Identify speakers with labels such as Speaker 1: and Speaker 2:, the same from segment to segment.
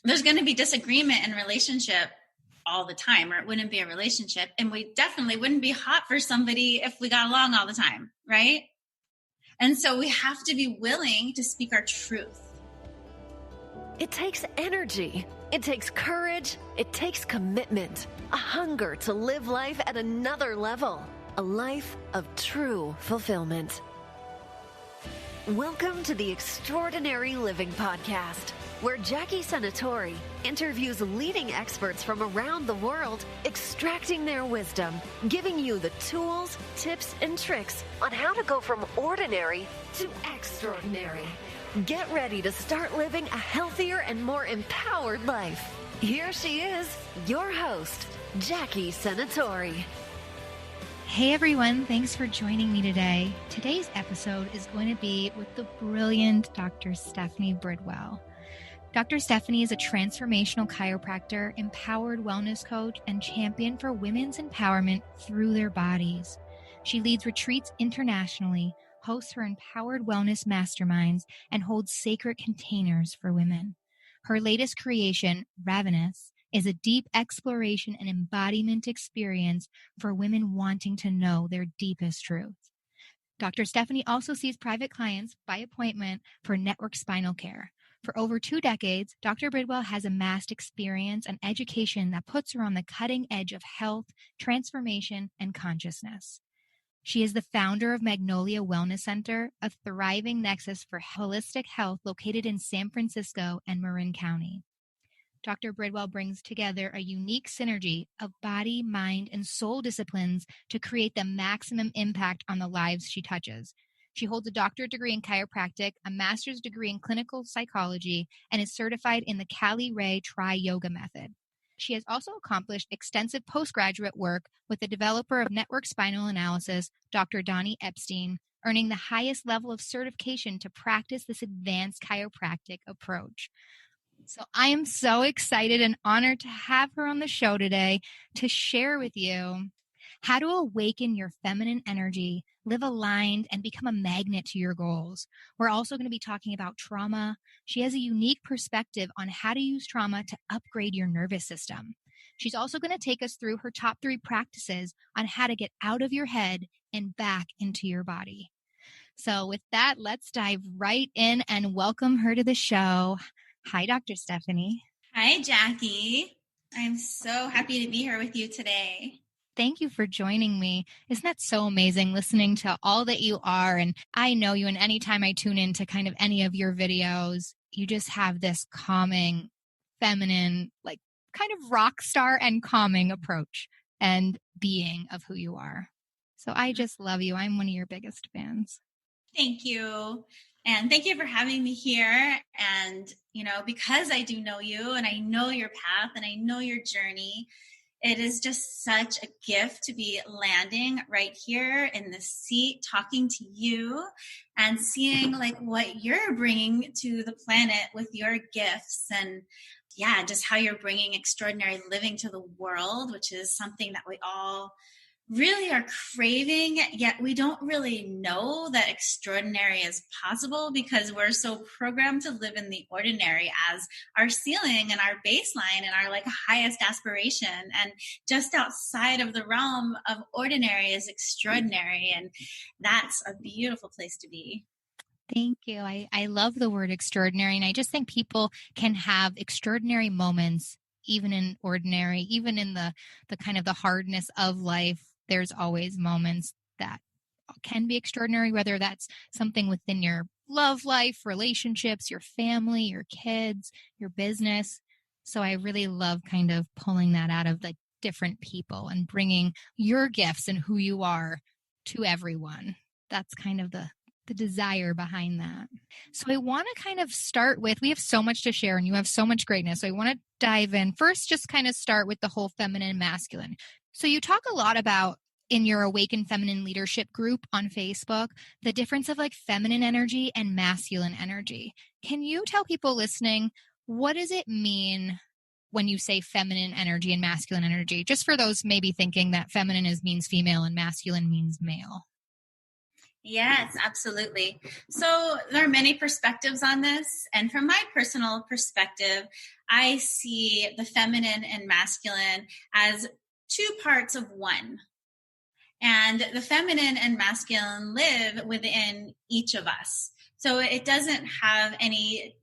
Speaker 1: there's going to be disagreement in relationship all the time, or it wouldn't be a relationship. And we definitely wouldn't be hot for somebody if we got along all the time, right? And so we have to be willing to speak our truth.
Speaker 2: It takes energy. It takes courage. It takes commitment. A hunger to live life at another level. A life of true fulfillment. Welcome to the Extraordinary Living Podcast, where Jackie Senatori interviews leading experts from around the world, extracting their wisdom, giving you the tools, tips, and tricks on how to go from ordinary to extraordinary. Get ready to start living a healthier and more empowered life. Here she is, your host, Jackie Senatori.
Speaker 3: Hey everyone, thanks for joining me today. Today's episode is going to be with the brilliant Dr. Stephanie Bridwell. Dr. Stephanie is a transformational chiropractor, empowered wellness coach, and champion for women's empowerment through their bodies. She leads retreats internationally, hosts her Empowered Wellness Masterminds, and holds sacred containers for women. Her latest creation, RAVENOUS, is a deep exploration and embodiment experience for women wanting to know their deepest truth. Dr. Stephanie also sees private clients by appointment for Network Spinal Care. For over 2 decades, Dr. Bridwell has amassed experience and education that puts her on the cutting edge of health, transformation, and consciousness. She is the founder of Magnolia Wellness Center, a thriving nexus for holistic health located in San Francisco and Marin County. Dr. Bridwell brings together a unique synergy of body, mind, and soul disciplines to create the maximum impact on the lives she touches. She holds a doctorate degree in chiropractic, a master's degree in clinical psychology, and is certified in the KaliRay Yoga Method. She has also accomplished extensive postgraduate work with the developer of Network Spinal Analysis, Dr. Epstein, earning the highest level of certification to practice this advanced chiropractic approach. So I am so excited and honored to have her on the show today to share with you how to awaken your feminine energy, live aligned, and become a magnet to your goals. We're also going to be talking about trauma. She has a unique perspective on how to use trauma to upgrade your nervous system. She's also going to take us through her top 3 practices on how to get out of your head and back into your body. So with that, let's dive right in and welcome her to the show. Hi, Dr. Stephanie.
Speaker 1: Hi, Jackie. I'm so happy to be here with you today.
Speaker 3: Thank you for joining me. Isn't that so amazing listening to all that you are? And I know you, and anytime I tune into kind of any of your videos, you just have this calming, feminine, like kind of rock star and calming approach and being of who you are. So I just love you. I'm one of your biggest fans.
Speaker 1: Thank you. And thank you for having me here. And, because I do know you and I know your path and I know your journey, it is just such a gift to be landing right here in the seat, talking to you and seeing like what you're bringing to the planet with your gifts and just how you're bringing extraordinary living to the world, which is something that we all really are craving, yet we don't really know that extraordinary is possible because we're so programmed to live in the ordinary as our ceiling and our baseline and our like highest aspiration. And just outside of the realm of ordinary is extraordinary. And that's a beautiful place to be.
Speaker 3: Thank you. I love the word extraordinary. And I just think people can have extraordinary moments, even in ordinary, even in the kind of the hardness of life. There's always moments that can be extraordinary, whether that's something within your love life, relationships, your family, your kids, your business. So I really love kind of pulling that out of like different people and bringing your gifts and who you are to everyone. That's kind of the desire behind that. So I want to kind of start with, we have so much to share and you have so much greatness. So I want to dive in first, just kind of start with the whole feminine and masculine. So you talk a lot about in your Awaken Feminine Leadership group on Facebook, the difference of like feminine energy and masculine energy. Can you tell people listening, what does it mean when you say feminine energy and masculine energy? Just for those maybe thinking that feminine means female and masculine means male.
Speaker 1: Yes, absolutely. So there are many perspectives on this. And from my personal perspective, I see the feminine and masculine as two parts of one. And the feminine and masculine live within each of us. So it doesn't have any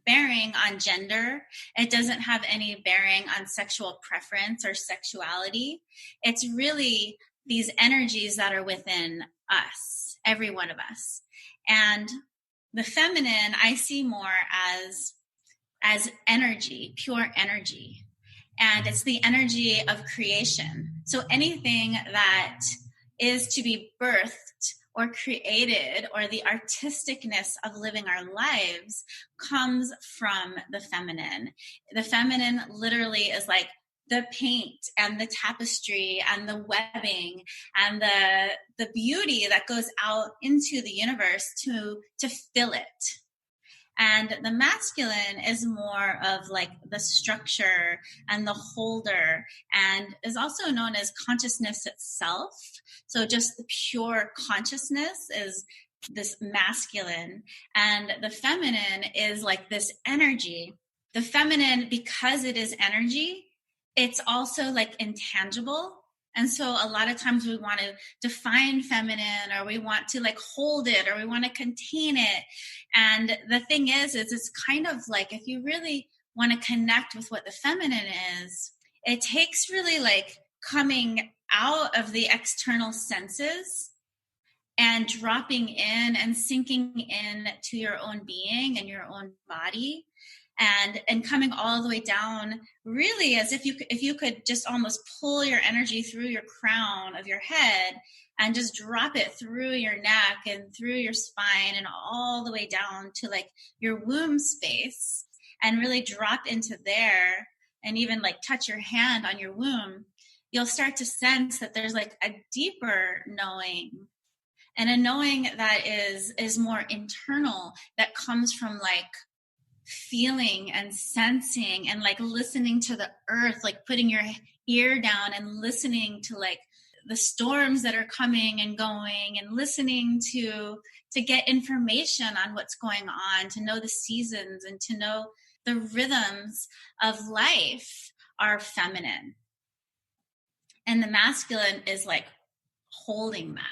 Speaker 1: bearing on gender. It doesn't have any bearing on sexual preference or sexuality. It's really these energies that are within us, every one of us. And the feminine I see more as energy, pure energy. And it's the energy of creation. So anything that is to be birthed or created, or the artisticness of living our lives, comes from the feminine. The feminine literally is like the paint and the tapestry and the webbing and the beauty that goes out into the universe to fill it. And the masculine is more of like the structure and the holder, and is also known as consciousness itself. So just the pure consciousness is this masculine, and the feminine is like this energy. The feminine, because it is energy, it's also like intangible. And so a lot of times we want to define feminine, or we want to like hold it, or we want to contain it. And the thing is it's kind of like, if you really want to connect with what the feminine is, it takes really like coming out of the external senses and dropping in and sinking in to your own being and your own body. And coming all the way down, really as if you could just almost pull your energy through your crown of your head and just drop it through your neck and through your spine and all the way down to like your womb space, and really drop into there and even like touch your hand on your womb, you'll start to sense that there's like a deeper knowing, and a knowing that is more internal, that comes from like feeling and sensing and like listening to the earth, like putting your ear down and listening to like the storms that are coming and going, and listening to get information on what's going on, to know the seasons and to know the rhythms of life are feminine. And the masculine is like holding that.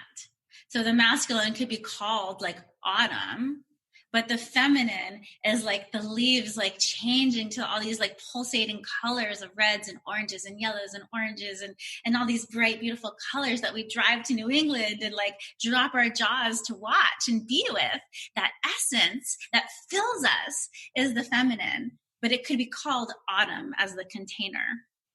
Speaker 1: So the masculine could be called like autumn, but the feminine is like the leaves like changing to all these like pulsating colors of reds and oranges and yellows and oranges and all these bright, beautiful colors that we drive to New England and like drop our jaws to watch and be with. That essence that fills us is the feminine, but it could be called autumn as the container.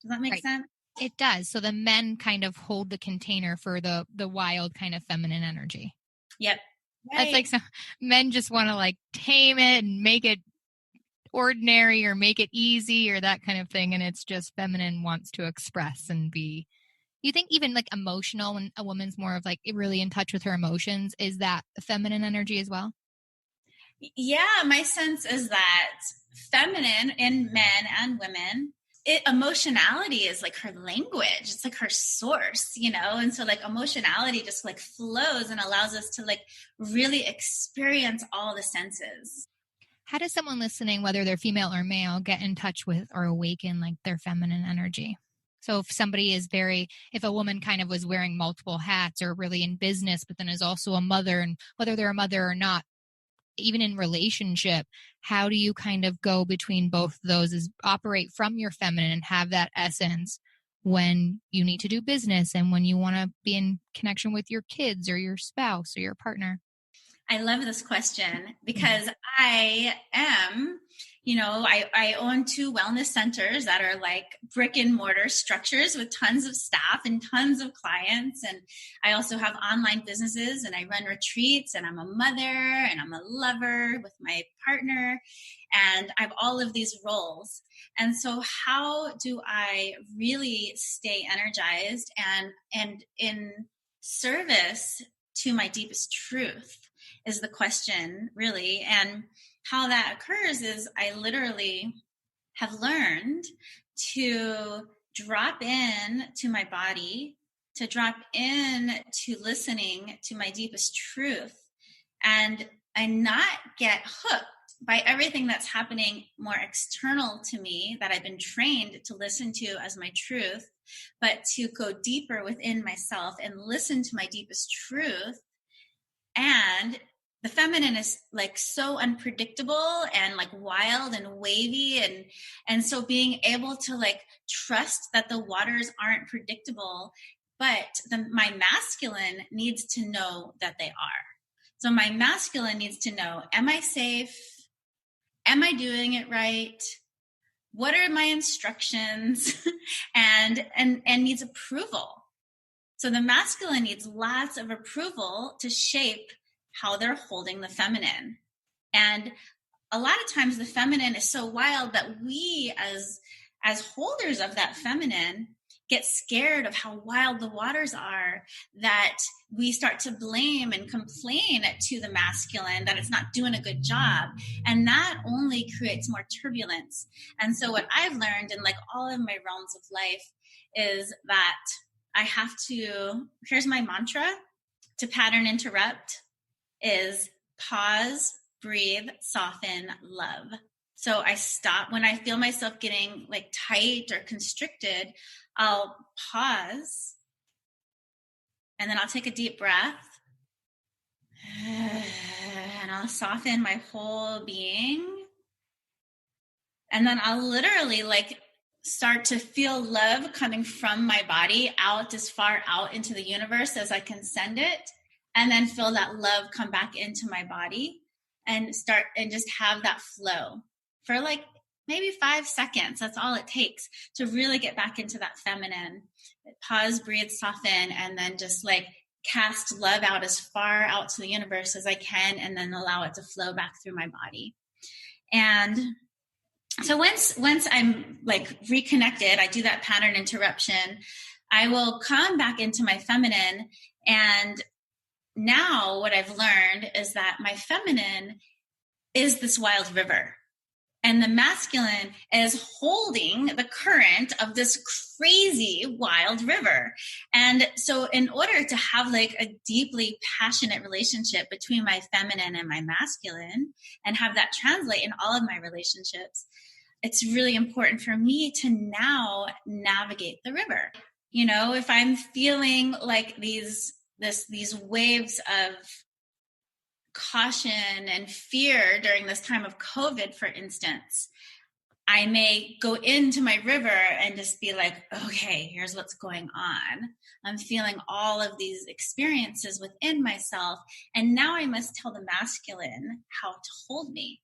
Speaker 1: Does that make sense?
Speaker 3: It does. So the men kind of hold the container for the wild kind of feminine energy.
Speaker 1: Yep. Right.
Speaker 3: That's like some men just want to like tame it and make it ordinary or make it easy or that kind of thing. And it's just feminine wants to express and be. You think even like emotional, when a woman's more of like really in touch with her emotions, is that feminine energy as well?
Speaker 1: Yeah, my sense is that feminine in men and women, emotionality is like her language. It's like her source, and so like emotionality just like flows and allows us to like really experience all the senses.
Speaker 3: How does someone listening, whether they're female or male, get in touch with or awaken like their feminine energy? So if somebody is if a woman kind of was wearing multiple hats or really in business, but then is also a mother, and whether they're a mother or not, even in relationship, how do you kind of go between both of those, is operate from your feminine and have that essence when you need to do business and when you want to be in connection with your kids or your spouse or your partner?
Speaker 1: I love this question because I am, I own 2 wellness centers that are like brick and mortar structures with tons of staff and tons of clients. And I also have online businesses, and I run retreats, and I'm a mother, and I'm a lover with my partner, and I have all of these roles. And so how do I really stay energized and in service to my deepest truth is the question, really. And how that occurs is I literally have learned to drop in to my body to drop in to listening to my deepest truth and not get hooked by everything that's happening more external to me that I've been trained to listen to as my truth, but to go deeper within myself and listen to my deepest truth. And the feminine is like so unpredictable and like wild and wavy. And so being able to like trust that the waters aren't predictable, but my masculine needs to know that they are. So my masculine needs to know, am I safe? Am I doing it right? What are my instructions? and needs approval. So the masculine needs lots of approval to shape how they're holding the feminine. And a lot of times the feminine is so wild that we as holders of that feminine get scared of how wild the waters are, that we start to blame and complain to the masculine that it's not doing a good job. And that only creates more turbulence. And so what I've learned in like all of my realms of life is that I have to, here's my mantra to pattern interrupt, is pause, breathe, soften, love. So I stop when I feel myself getting like tight or constricted. I'll pause and then I'll take a deep breath and I'll soften my whole being. And then I'll literally like start to feel love coming from my body out as far out into the universe as I can send it. And then feel that love come back into my body and start and just have that flow for like maybe 5 seconds. That's all it takes to really get back into that feminine. Pause, breathe, soften, and then just like cast love out as far out to the universe as I can, and then allow it to flow back through my body. And so once I'm like reconnected, I do that pattern interruption, I will come back into my feminine. And now what I've learned is that my feminine is this wild river. And the masculine is holding the current of this crazy wild river. And so in order to have like a deeply passionate relationship between my feminine and my masculine and have that translate in all of my relationships, it's really important for me to now navigate the river. You know, if I'm feeling like these waves of caution and fear during this time of COVID, for instance, I may go into my river and just be like, okay, here's what's going on. I'm feeling all of these experiences within myself. And now I must tell the masculine how to hold me.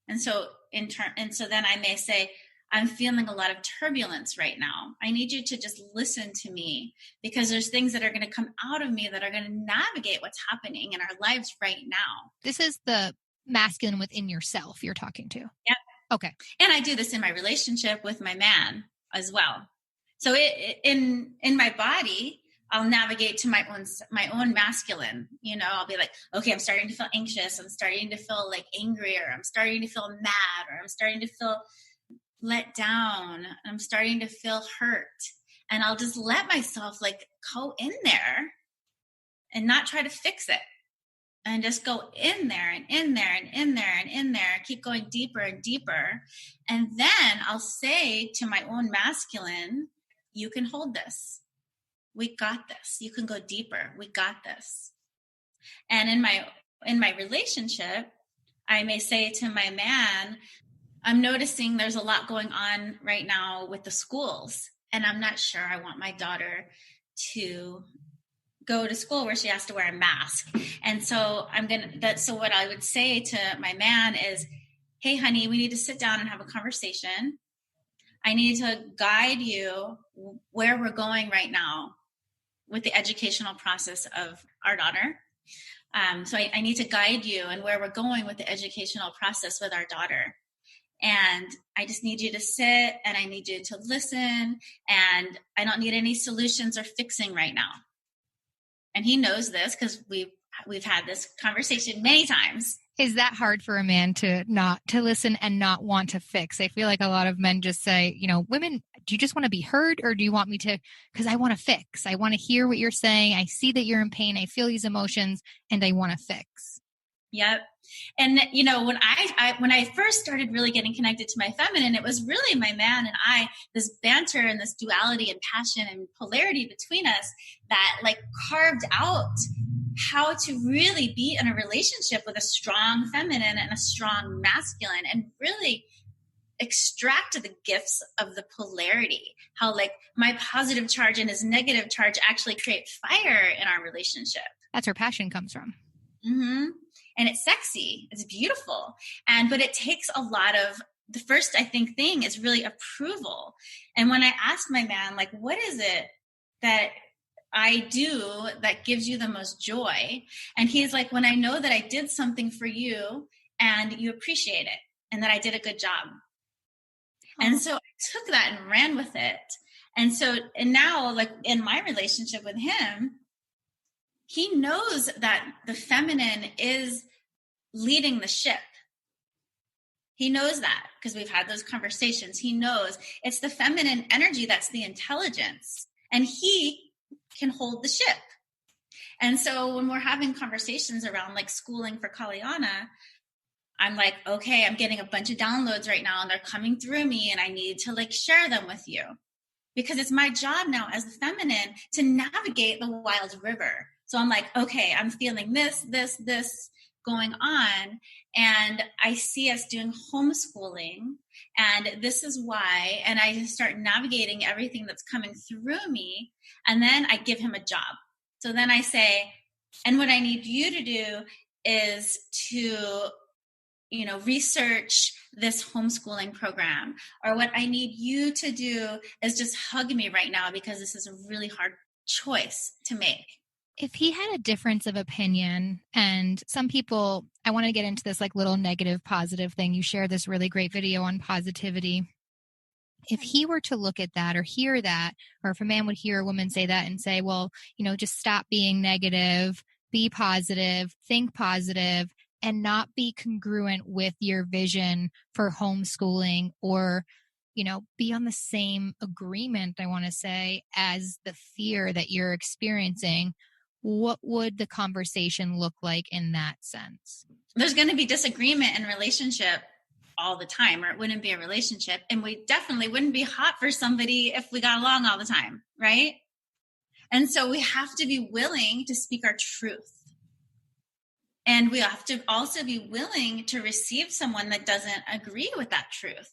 Speaker 1: And so then I may say, I'm feeling a lot of turbulence right now. I need you to just listen to me, because there's things that are going to come out of me that are going to navigate what's happening in our lives right now.
Speaker 3: This is the masculine within yourself you're talking to.
Speaker 1: Yeah.
Speaker 3: Okay.
Speaker 1: And I do this in my relationship with my man as well. So in my body, I'll navigate to my own masculine. You know, I'll be like, okay, I'm starting to feel anxious. I'm starting to feel like angry, or I'm starting to feel mad, or I'm starting to feel let down. I'm starting to feel hurt. And I'll just let myself like go in there and not try to fix it. And just go in there and in there and in there and in there, keep going deeper and deeper. And then I'll say to my own masculine, you can hold this. We got this. You can go deeper. We got this. And in my relationship, I may say to my man, I'm noticing there's a lot going on right now with the schools, and I'm not sure I want my daughter to go to school where she has to wear a mask. And so so what I would say to my man is, hey, honey, we need to sit down and have a conversation. I need to guide you where we're going right now with the educational process of our daughter. So I need to guide you and where we're going with the educational process with our daughter. And I just need you to sit, and I need you to listen, and I don't need any solutions or fixing right now. And he knows this because we've had this conversation many times.
Speaker 3: Is that hard for a man to not to listen and not want to fix? I feel like a lot of men just say, women, do you just want to be heard, or do you want me to, because I want to fix. I want to hear what you're saying. I see that you're in pain. I feel these emotions and I want to fix.
Speaker 1: Yep. And, when I first started really getting connected to my feminine, it was really my man and I, this banter and this duality and passion and polarity between us that like carved out how to really be in a relationship with a strong feminine and a strong masculine, and really extract the gifts of the polarity, how like my positive charge and his negative charge actually create fire in our relationship.
Speaker 3: That's where passion comes from.
Speaker 1: Mm-hmm. And it's sexy. It's beautiful. But it takes a lot of, the first, I think, thing is really approval. And when I asked my man, like, what is it that I do that gives you the most joy? And he's like, when I know that I did something for you and you appreciate it and that I did a good job. Oh. And so I took that and ran with it. And now, like in my relationship with him, he knows that the feminine is leading the ship. He knows that because we've had those conversations. He knows it's the feminine energy that's the intelligence, and he can hold the ship. And so when we're having conversations around like schooling for Kalyana, I'm like, okay, I'm getting a bunch of downloads right now and they're coming through me and I need to like share them with you, because it's my job now as the feminine to navigate the wild river. So I'm like, okay, I'm feeling this going on. And I see us doing homeschooling, and this is why. And I just start navigating everything that's coming through me. And then I give him a job. So then I say, and what I need you to do is to, research this homeschooling program, or what I need you to do is just hug me right now, because this is a really hard choice to make.
Speaker 3: If he had a difference of opinion, and some people, I want to get into this like little negative, positive thing. You share this really great video on positivity. If he were to look at that or hear that, or if a man would hear a woman say that and say, well, just stop being negative, be positive, think positive, and not be congruent with your vision for homeschooling, or be on the same agreement, I want to say, as the fear that you're experiencing, what would the conversation look like in that sense?
Speaker 1: There's going to be disagreement in relationship all the time, or it wouldn't be a relationship. And we definitely wouldn't be hot for somebody if we got along all the time, right? And so we have to be willing to speak our truth. And we have to also be willing to receive someone that doesn't agree with that truth,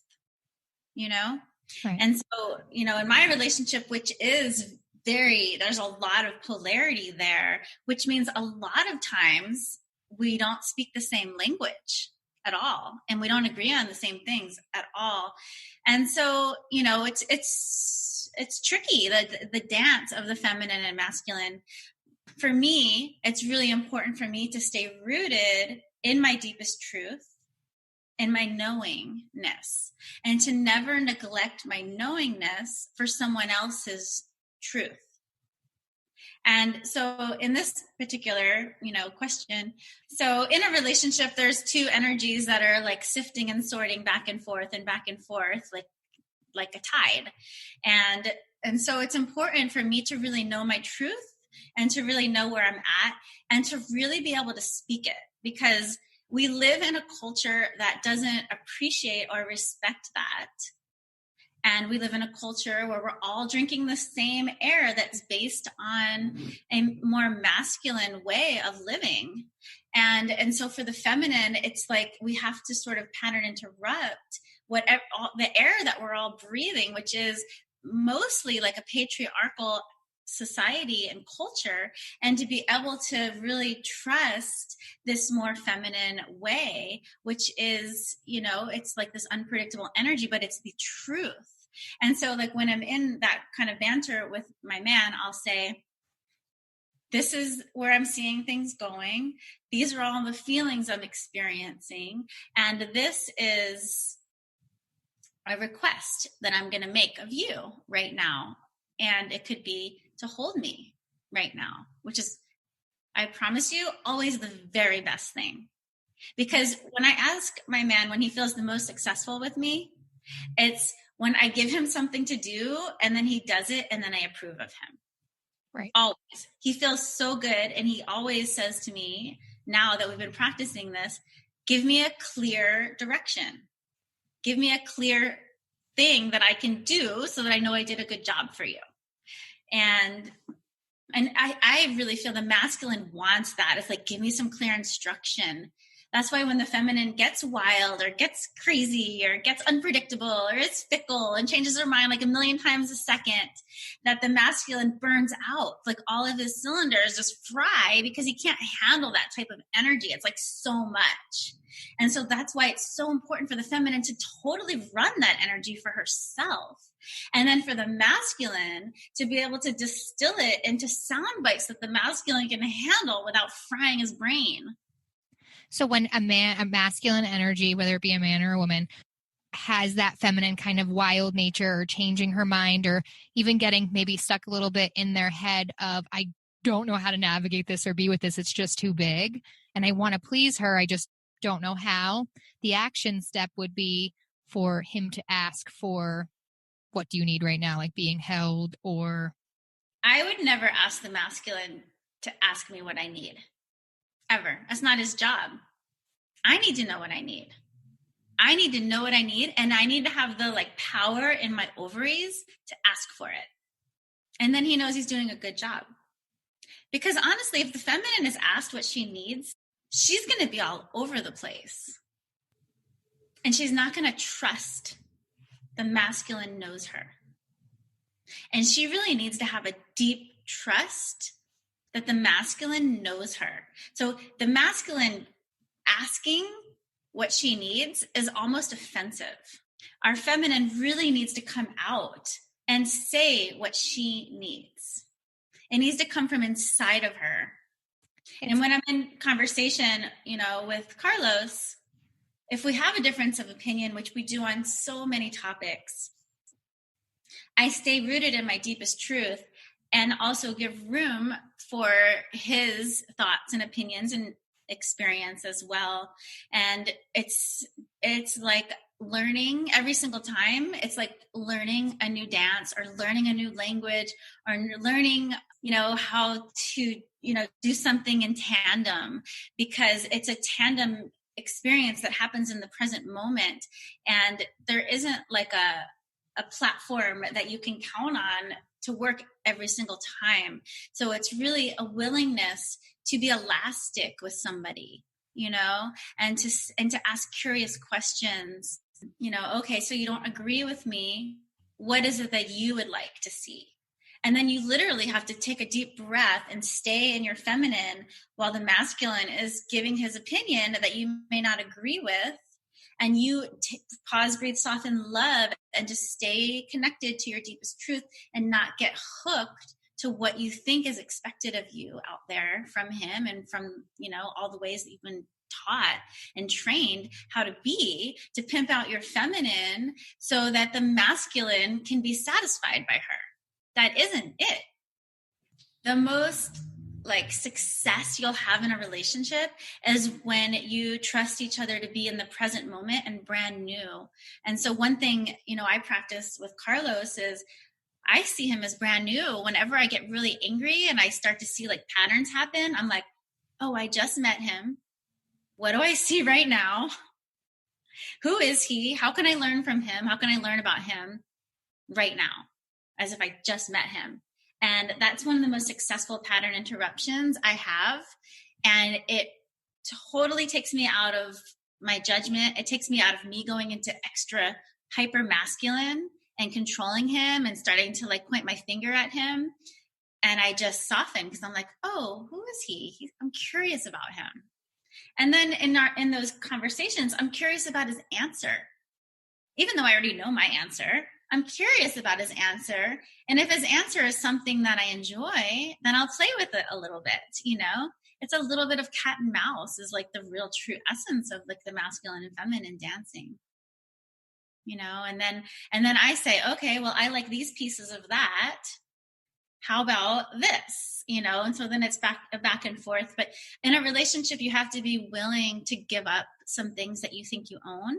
Speaker 1: Right. And so, in my relationship, which is there's a lot of polarity there, which means a lot of times we don't speak the same language at all, and we don't agree on the same things at all. And so, it's tricky, the dance of the feminine and masculine. For me, it's really important for me to stay rooted in my deepest truth, in my knowingness, and to never neglect my knowingness for someone else's truth. And so in this particular, question, so in a relationship, there's two energies that are like sifting and sorting back and forth, like a tide. And so it's important for me to really know my truth and to really know where I'm at and to really be able to speak it, because we live in a culture that doesn't appreciate or respect that. And we live in a culture where we're all drinking the same air that's based on a more masculine way of living. And so for the feminine, it's like we have to sort of pattern interrupt the air that we're all breathing, which is mostly like a patriarchal society and culture, and to be able to really trust this more feminine way, which is, it's like this unpredictable energy, but it's the truth. And so like when I'm in that kind of banter with my man, I'll say, this is where I'm seeing things going. These are all the feelings I'm experiencing. And this is a request that I'm going to make of you right now. And it could be to hold me right now, which is, I promise you, always the very best thing. Because when I ask my man when he feels the most successful with me, it's when I give him something to do and then he does it and then I approve of him.
Speaker 3: Right.
Speaker 1: Always. He feels so good. And he always says to me, now that we've been practicing this, give me a clear direction. Give me a clear thing that I can do so that I know I did a good job for you. And I really feel the masculine wants that. It's like, give me some clear instruction. That's why when the feminine gets wild or gets crazy or gets unpredictable or is fickle and changes her mind like a million times a second, that the masculine burns out. Like all of his cylinders just fry because he can't handle that type of energy. It's like so much. And so that's why it's so important for the feminine to totally run that energy for herself. And then for the masculine to be able to distill it into sound bites that the masculine can handle without frying his brain.
Speaker 3: So when a masculine energy, whether it be a man or a woman, has that feminine kind of wild nature or changing her mind or even getting maybe stuck a little bit in their head of, I don't know how to navigate this or be with this. It's just too big. And I want to please her. I just don't know how. The action step would be for him to ask for, what do you need right now? Like being held or.
Speaker 1: I would never ask the masculine to ask me what I need. Ever. That's not his job. I need to know what I need. I need to know what I need, and I need to have the power in my ovaries to ask for it. And then he knows he's doing a good job. Because honestly, if the feminine is asked what she needs, she's going to be all over the place. And she's not going to trust the masculine knows her. And she really needs to have a deep trust that the masculine knows her. So the masculine asking what she needs is almost offensive. Our feminine really needs to come out and say what she needs. It needs to come from inside of her. And when I'm in conversation, with Carlos, if we have a difference of opinion, which we do on so many topics, I stay rooted in my deepest truth and also give room for his thoughts and opinions and experience as well. And it's like learning every single time. It's like learning a new dance or learning a new language or learning, how to, do something in tandem, because it's a tandem experience that happens in the present moment. And there isn't like a platform that you can count on to work every single time. So it's really a willingness to be elastic with somebody, and to ask curious questions. Okay, so you don't agree with me. What is it that you would like to see? And then you literally have to take a deep breath and stay in your feminine while the masculine is giving his opinion that you may not agree with. And you pause, breathe, soften, love, and just stay connected to your deepest truth and not get hooked to what you think is expected of you out there from him and from, all the ways that you've been taught and trained how to be, to pimp out your feminine so that the masculine can be satisfied by her. That isn't it. The most success you'll have in a relationship is when you trust each other to be in the present moment and brand new. And so one thing, I practice with Carlos is I see him as brand new. Whenever I get really angry and I start to see patterns happen, I'm like, oh, I just met him. What do I see right now? Who is he? How can I learn from him? How can I learn about him right now? As if I just met him. And that's one of the most successful pattern interruptions I have. And it totally takes me out of my judgment. It takes me out of me going into extra hyper masculine and controlling him and starting to point my finger at him. And I just soften because I'm like, oh, who is he? I'm curious about him. And then in those conversations, I'm curious about his answer. Even though I already know my answer, I'm curious about his answer. And if his answer is something that I enjoy, then I'll play with it a little bit, It's a little bit of cat and mouse is the real true essence of the masculine and feminine dancing. And then I say, okay, well, I like these pieces of that. how about this? And so then it's back and forth. But in a relationship, you have to be willing to give up some things that you think you own.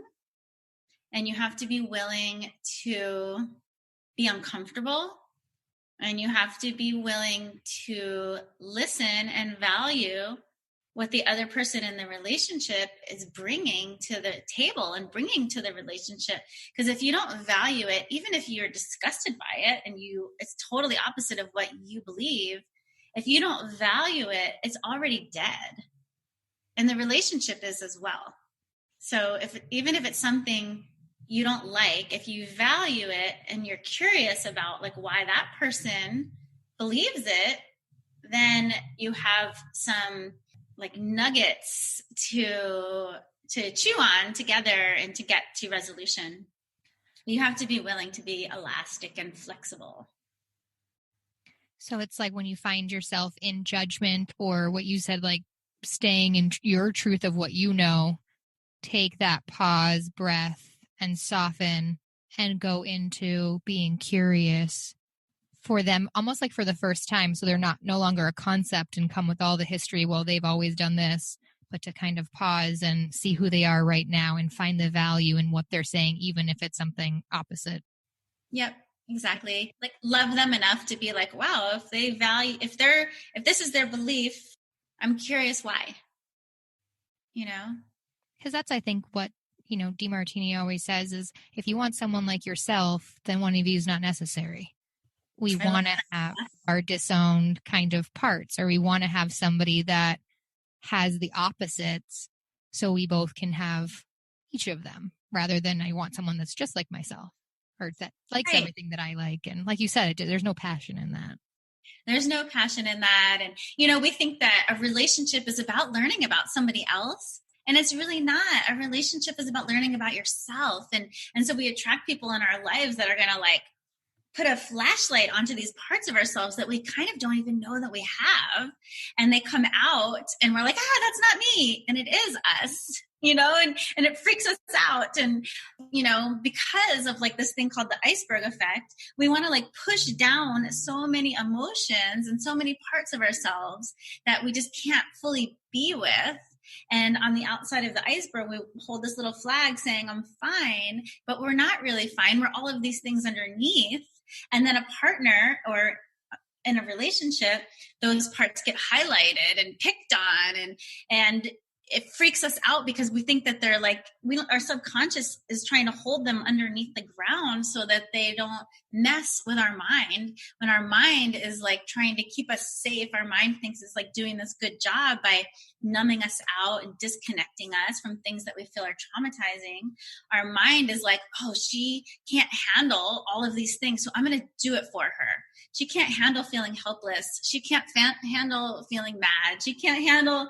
Speaker 1: And you have to be willing to be uncomfortable. And you have to be willing to listen and value what the other person in the relationship is bringing to the table and bringing to the relationship. Because if you don't value it, even if you're disgusted by it and it's totally opposite of what you believe, if you don't value it, it's already dead. And the relationship is as well. So even if it's something you don't like, if you value it and you're curious about like why that person believes it, then you have some like nuggets to chew on together and to get to resolution. You have to be willing to be elastic and flexible.
Speaker 3: So it's like when you find yourself in judgment, or what you said, like staying in your truth of what you know, take that pause, breath, and soften and go into being curious for them, almost like for the first time. So they're no longer a concept and come with all the history. Well, they've always done this, but to kind of pause and see who they are right now and find the value in what they're saying, even if it's something opposite.
Speaker 1: Yep. Exactly. Like love them enough to be like, wow, if this is their belief, I'm curious why,
Speaker 3: Because that's, I think, what, DeMartini always says is if you want someone like yourself, then one of you is not necessary. We want to have our disowned kind of parts, or we want to have somebody that has the opposites so we both can have each of them, rather than I want someone that's just like myself, or that likes everything that I like. And like you said, there's no passion in that.
Speaker 1: There's no passion in that. And, we think that a relationship is about learning about somebody else. And it's really not. A relationship is about learning about yourself. And so we attract people in our lives that are going to like put a flashlight onto these parts of ourselves that we kind of don't even know that we have. And they come out and we're like, that's not me. And it is us, and it freaks us out. And, because of like this thing called the iceberg effect, we want to like push down so many emotions and so many parts of ourselves that we just can't fully be with. And on the outside of the iceberg, we hold this little flag saying, I'm fine, but we're not really fine. We're all of these things underneath. And then a partner or in a relationship, those parts get highlighted and picked on, and it freaks us out because we think that they're like, our subconscious is trying to hold them underneath the ground so that they don't mess with our mind. When our mind is like trying to keep us safe, our mind thinks it's like doing this good job by numbing us out and disconnecting us from things that we feel are traumatizing. Our mind is like, oh, she can't handle all of these things, so I'm going to do it for her. She can't handle feeling helpless. She can't handle feeling mad. She can't handle,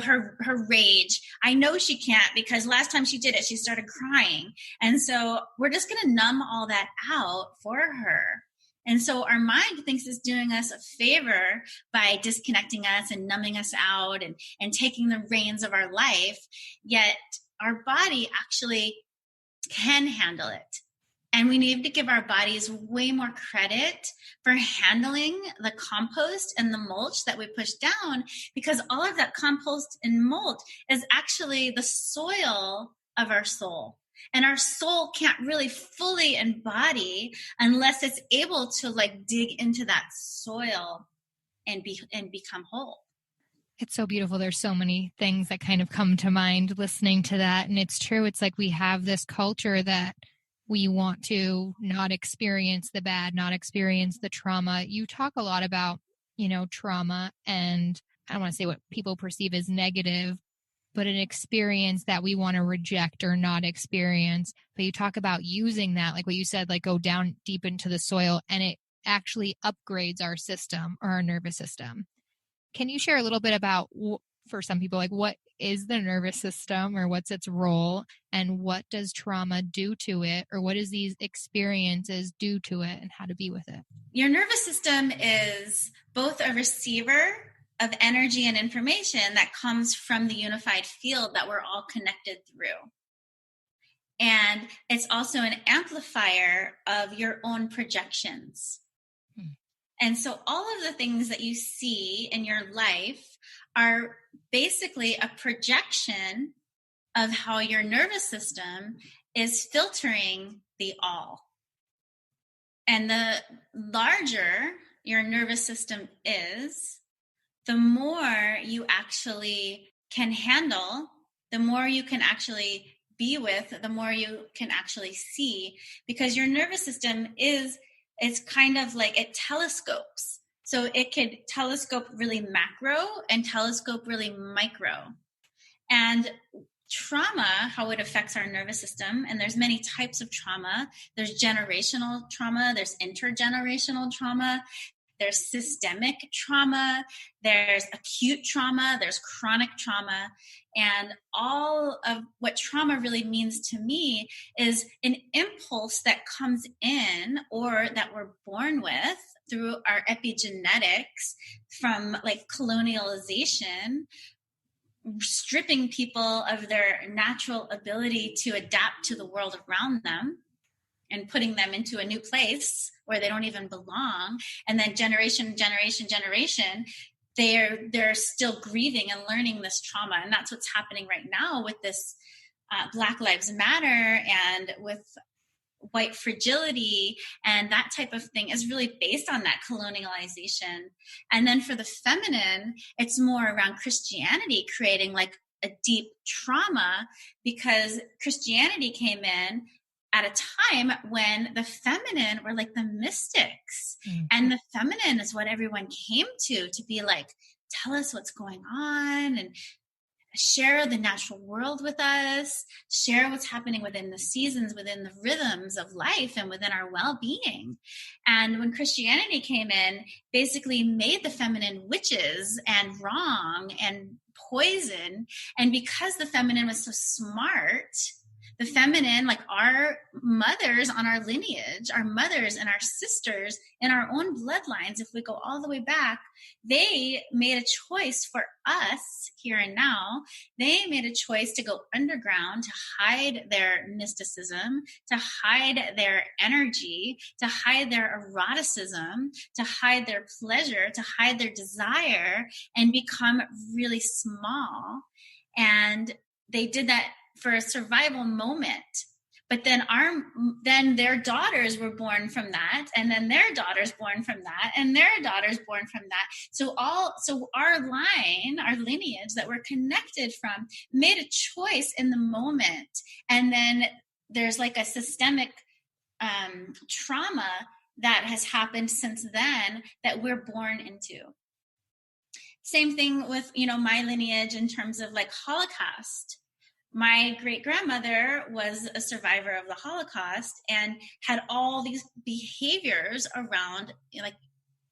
Speaker 1: her rage. I know she can't because last time she did it, she started crying. And so we're just going to numb all that out for her. And so our mind thinks it's doing us a favor by disconnecting us and numbing us out and taking the reins of our life. Yet our body actually can handle it. And we need to give our bodies way more credit for handling the compost and the mulch that we push down, because all of that compost and mulch is actually the soil of our soul. And our soul can't really fully embody unless it's able to like dig into that soil and become whole.
Speaker 3: It's so beautiful. There's so many things that kind of come to mind listening to that. And it's true. It's like we have this culture that we want to not experience the bad, not experience the trauma. You talk a lot about, trauma, and I don't want to say what people perceive as negative, but an experience that we want to reject or not experience. But you talk about using that, like what you said, like go down deep into the soil, and it actually upgrades our system or our nervous system. Can you share a little bit about, for some people, like what is the nervous system, or what's its role, and what does trauma do to it, or what does these experiences do to it, and how to be with it?
Speaker 1: Your nervous system is both a receiver of energy and information that comes from the unified field that we're all connected through. And it's also an amplifier of your own projections. And so all of the things that you see in your life are basically a projection of how your nervous system is filtering the all. And the larger your nervous system is, the more you actually can handle, the more you can actually be with, the more you can actually see, because your nervous system it's kind of like it telescopes. So it could telescope really macro and telescope really micro. And trauma, how it affects our nervous system, and there's many types of trauma. There's generational trauma, there's intergenerational trauma, there's systemic trauma, there's acute trauma, there's chronic trauma. And all of what trauma really means to me is an impulse that comes in or that we're born with through our epigenetics from like colonialization, stripping people of their natural ability to adapt to the world around them and putting them into a new place where they don't even belong. And then generation, they're still grieving and learning this trauma. And that's what's happening right now with this Black Lives Matter and with white fragility and that type of thing is really based on that colonialization. And then for the feminine, it's more around Christianity creating like a deep trauma, because Christianity came in at a time when the feminine were like the mystics. Mm-hmm. And the feminine is what everyone came to be like, tell us what's going on and share the natural world with us, share what's happening within the seasons, within the rhythms of life and within our well-being. And when Christianity came in, basically made the feminine witches and wrong and poison. And because the feminine was so smart, the feminine, like our mothers on our lineage, our mothers and our sisters in our own bloodlines, if we go all the way back, they made a choice for us here and now. They made a choice to go underground, to hide their mysticism, to hide their energy, to hide their eroticism, to hide their pleasure, to hide their desire, and become really small. And they did that for a survival moment. But then their daughters were born from that, and then their daughters born from that, and their daughters born from that. So our line, our lineage that we're connected from made a choice in the moment. And then there's like a systemic trauma that has happened since then that we're born into. Same thing with, my lineage in terms of like Holocaust. My great-grandmother was a survivor of the Holocaust and had all these behaviors around like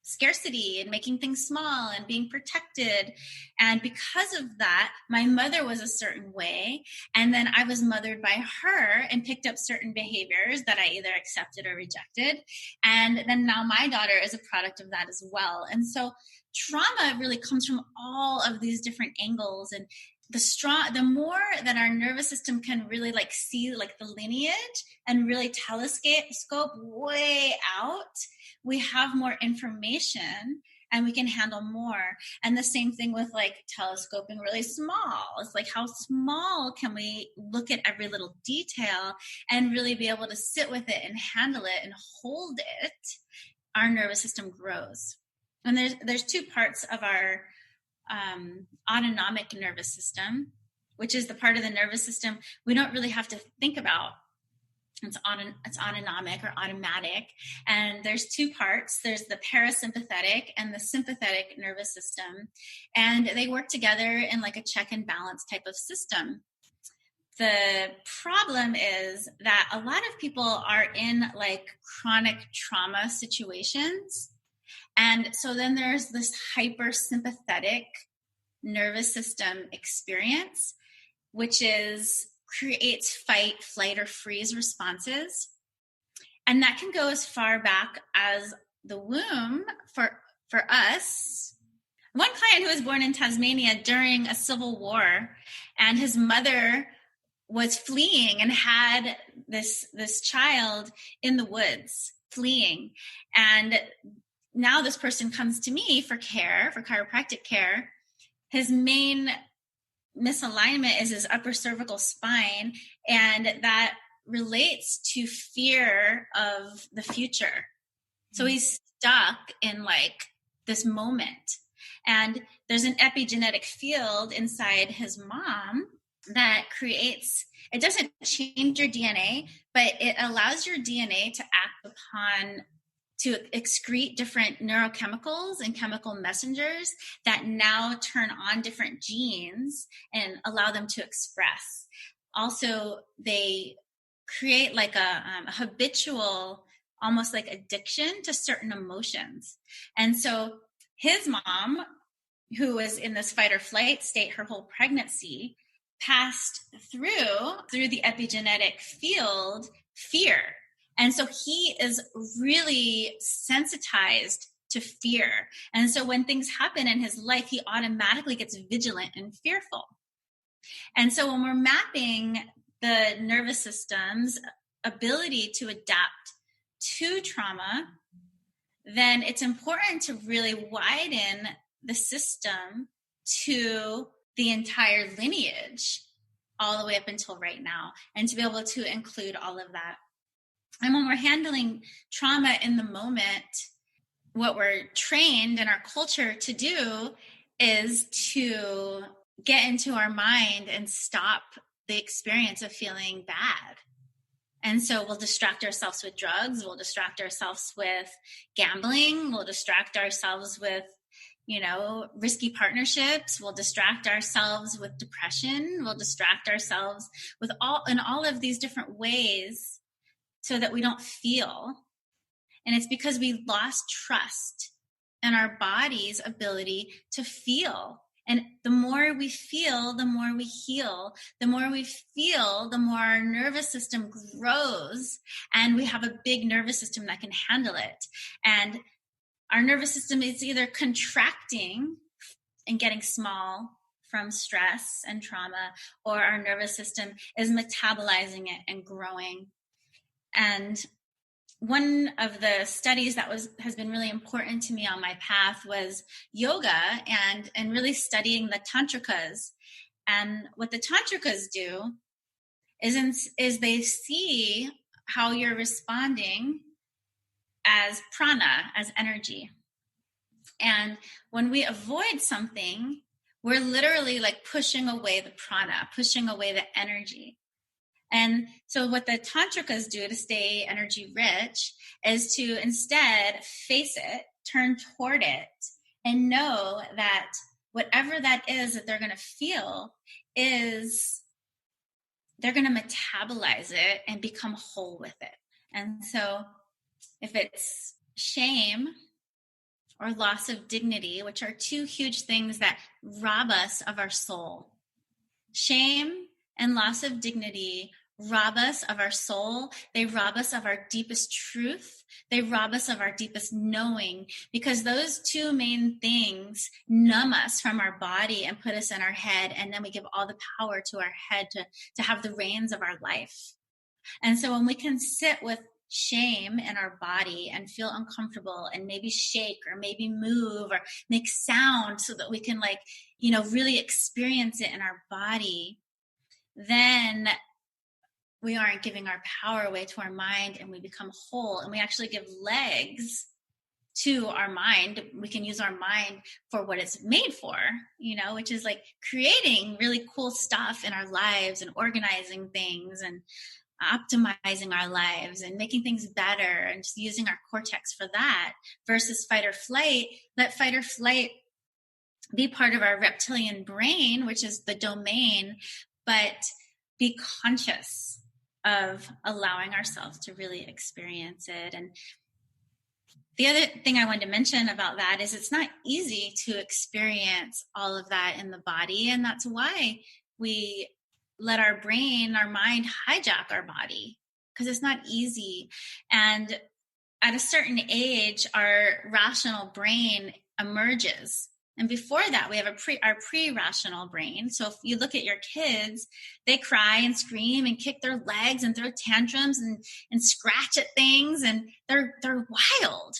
Speaker 1: scarcity and making things small and being protected. And because of that, my mother was a certain way. And then I was mothered by her and picked up certain behaviors that I either accepted or rejected. And then now my daughter is a product of that as well. And so trauma really comes from all of these different angles. And the more that our nervous system can really like see like the lineage and really telescope way out, we have more information and we can handle more. And the same thing with like telescoping really small. It's like, how small can we look at every little detail and really be able to sit with it and handle it and hold it? Our nervous system grows. And there's two parts of our autonomic nervous system, which is the part of the nervous system we don't really have to think about. It's autonomic or automatic. And there's two parts. There's the parasympathetic and the sympathetic nervous system. And they work together in like a check and balance type of system. The problem is that a lot of people are in like chronic trauma situations. And so then there's this hypersympathetic nervous system experience, which creates fight, flight, or freeze responses. And that can go as far back as the womb for us. One client who was born in Tasmania during a civil war, and his mother was fleeing and had this child in the woods fleeing. And now this person comes to me for care, for chiropractic care. His main misalignment is his upper cervical spine, and that relates to fear of the future. So he's stuck in like this moment. And there's an epigenetic field inside his mom that creates, it doesn't change your DNA, but it allows your DNA to act upon, to excrete different neurochemicals and chemical messengers that now turn on different genes and allow them to express. Also, they create like a habitual, almost like addiction to certain emotions. And so his mom, who was in this fight or flight state her whole pregnancy, passed through the epigenetic field fear. And so he is really sensitized to fear. And so when things happen in his life, he automatically gets vigilant and fearful. And so when we're mapping the nervous system's ability to adapt to trauma, then it's important to really widen the system to the entire lineage all the way up until right now, and to be able to include all of that. And when we're handling trauma in the moment, what we're trained in our culture to do is to get into our mind and stop the experience of feeling bad. And so we'll distract ourselves with drugs, we'll distract ourselves with gambling, we'll distract ourselves with, risky partnerships, we'll distract ourselves with depression, we'll distract ourselves with all of these different ways so that we don't feel. And it's because we lost trust in our body's ability to feel. And the more we feel, the more we heal. The more we feel, the more our nervous system grows, and we have a big nervous system that can handle it. And our nervous system is either contracting and getting small from stress and trauma, or our nervous system is metabolizing it and growing. And one of the studies that has been really important to me on my path was yoga and really studying the tantrikas. And what the tantrikas do is they see how you're responding as prana, as energy. And when we avoid something, we're literally like pushing away the prana, pushing away the energy. And so what the tantrikas do to stay energy rich is to instead face it, turn toward it, and know that whatever that is that they're going to feel is, they're going to metabolize it and become whole with it. And so if it's shame or loss of dignity, which are two huge things that rob us of our soul, shame and loss of dignity rob us of our soul. They rob us of our deepest truth. They rob us of our deepest knowing, because those two main things numb us from our body and put us in our head. And then we give all the power to our head to have the reins of our life. And so when we can sit with shame in our body and feel uncomfortable and maybe shake or maybe move or make sound so that we can really experience it in our body, then we aren't giving our power away to our mind, and we become whole, and we actually give legs to our mind. We can use our mind for what it's made for, which is like creating really cool stuff in our lives and organizing things and optimizing our lives and making things better, and just using our cortex for that versus fight or flight. Let fight or flight be part of our reptilian brain, which is the domain, but be conscious of allowing ourselves to really experience it. And the other thing I wanted to mention about that is it's not easy to experience all of that in the body. And that's why we let our brain, our mind hijack our body, because it's not easy. And at a certain age, our rational brain emerges. And before that, we have our pre-rational brain. So if you look at your kids, they cry and scream and kick their legs and throw tantrums and scratch at things, and they're wild.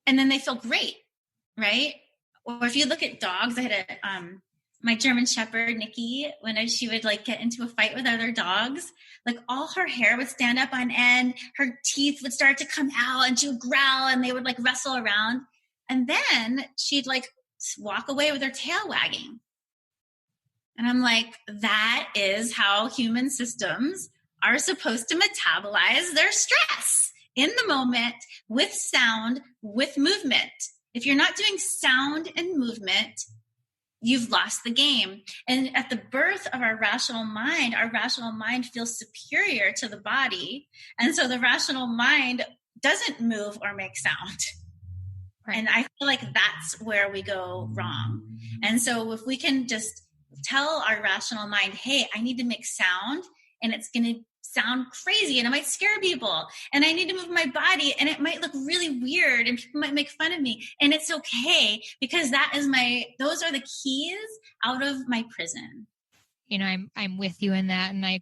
Speaker 1: and then they feel great, right? Or if you look at dogs, I had my German Shepherd, Nikki, when she would like get into a fight with other dogs, like all her hair would stand up on end, her teeth would start to come out, and she would growl, and they would like wrestle around. And then she'd like walk away with her tail wagging. And I'm like, that is how human systems are supposed to metabolize their stress in the moment, with sound, with movement. If you're not doing sound and movement, you've lost the game. And at the birth of our rational mind feels superior to the body. And so the rational mind doesn't move or make sound. Right. And I feel like that's where we go wrong. And so if we can just tell our rational mind, hey, I need to make sound, and it's going to sound crazy, and it might scare people, and I need to move my body, and it might look really weird, and people might make fun of me, and it's okay, because those are the keys out of my prison.
Speaker 3: You know, I'm with you in that. And I've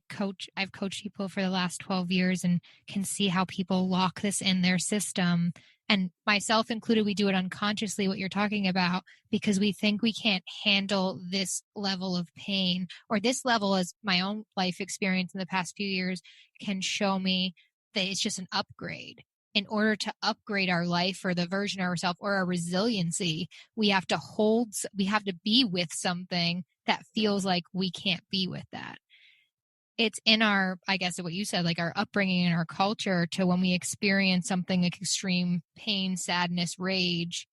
Speaker 3: coached people for the last 12 years and can see how people lock this in their system. And myself included, we do it unconsciously, what you're talking about, because we think we can't handle this level of pain, or this level, as my own life experience in the past few years can show me that it's just an upgrade. In order to upgrade our life, or the version of ourselves, or our resiliency, we have to be with something that feels like we can't be with that. It's in our, I guess what you said, like our upbringing and our culture, to when we experience something like extreme pain, sadness, rage,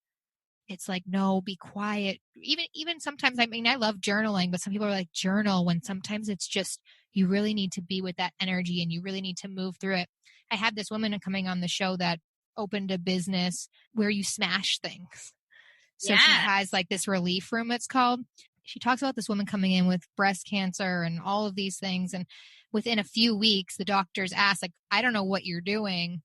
Speaker 3: it's like, no, be quiet. Even sometimes, I mean, I love journaling, but some people are like, journal, when sometimes it's just, you really need to be with that energy and you really need to move through it. I had this woman coming on the show that opened a business where you smash things. So she has like this relief room, it's called. She talks about this woman coming in with breast cancer and all of these things. And within a few weeks, the doctors asked, like, I don't know what you're doing,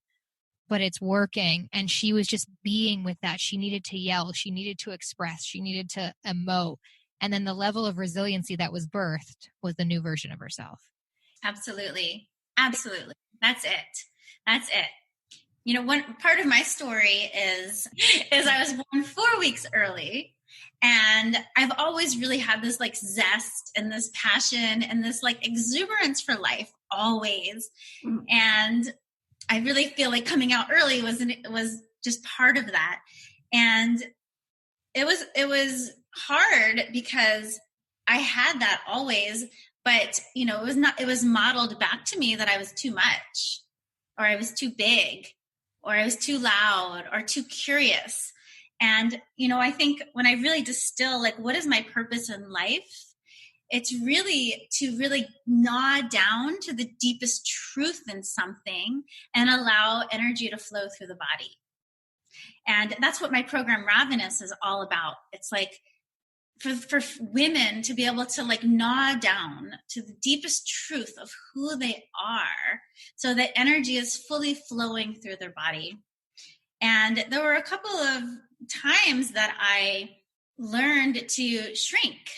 Speaker 3: but it's working. And she was just being with that. She needed to yell. She needed to express. She needed to emote. And then the level of resiliency that was birthed was the new version of herself.
Speaker 1: Absolutely. Absolutely. That's it. You know, one part of my story is I was born 4 weeks early. And I've always really had this like zest and this passion and this like exuberance for life, always. And I really feel like coming out early was just part of that. And it was hard because I had that always, but you know, it was modeled back to me that I was too much, or I was too big, or I was too loud, or too curious. And, you know, I think when I really distill, like, what is my purpose in life? It's really to really gnaw down to the deepest truth in something and allow energy to flow through the body. And that's what my program RAVENOUS is all about. It's like for women to be able to like gnaw down to the deepest truth of who they are, so that energy is fully flowing through their body. And there were a couple of times that I learned to shrink.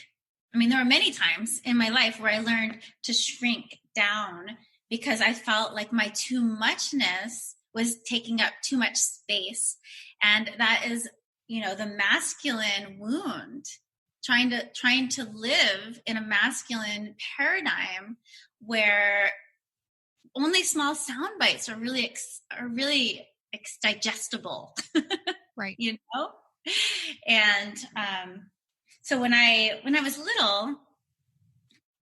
Speaker 1: I mean, there were many times in my life where I learned to shrink down because I felt like my too muchness was taking up too much space. And that is, you know, the masculine wound, trying to live in a masculine paradigm where only small sound bites are really digestible.
Speaker 3: Right.
Speaker 1: You know? And so when I was little,